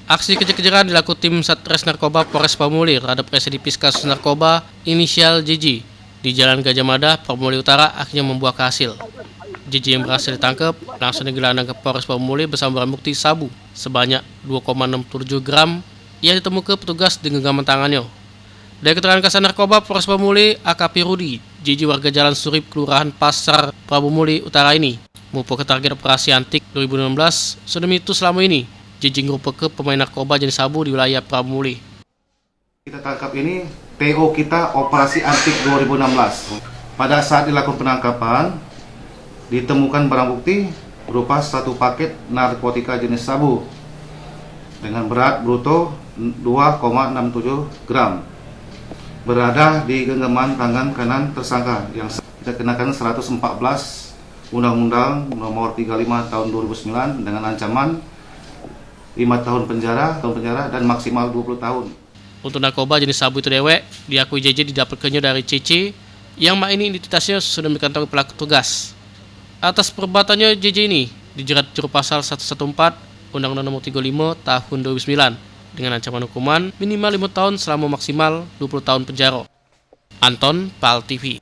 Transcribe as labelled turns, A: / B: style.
A: Aksi kejar-kejaran dilakukan tim Satres Narkoba Polres Pamuli terhadap residivis kasus narkoba inisial JJ di Jalan Gajah Mada, Pamuli Utara akhirnya membuah hasil. JJ yang berhasil ditangkap langsung digelandang ke Polres Pamuli bersama barang bukti sabu sebanyak 2,67 gram yang ditemukan petugas di genggaman tangannya. Dari keterangan Kasat Narkoba Polres Pamuli, AKP Rudi, JJ warga Jalan Surip, Kelurahan Pasar, Pamuli Utara ini merupakan target operasi antik 2016. Sedemi itu selama ini JJ merupakan pemain narkoba jenis sabu di wilayah Pramuli.
B: Kita tangkap ini TO kita operasi antik 2016. Pada saat dilakukan penangkapan, ditemukan barang bukti berupa satu paket narkotika jenis sabu dengan berat bruto 2,67 gram berada di genggaman tangan kanan tersangka yang kita kenakan 114 Undang-Undang Nomor 35 Tahun 2009 dengan ancaman 5 tahun penjara dan maksimal 20 tahun.
A: Untuk narkoba jenis sabu itu dewek, diakui JJ didapatkannya dari CC yang ini identitasnya sudah dikantongi pelaku tugas. Atas perbuatannya JJ ini dijerat juru pasal 114 Undang-Undang Nomor 35 Tahun 2009 dengan ancaman hukuman minimal 5 tahun selama maksimal 20 tahun penjara. Anton, PAL TV.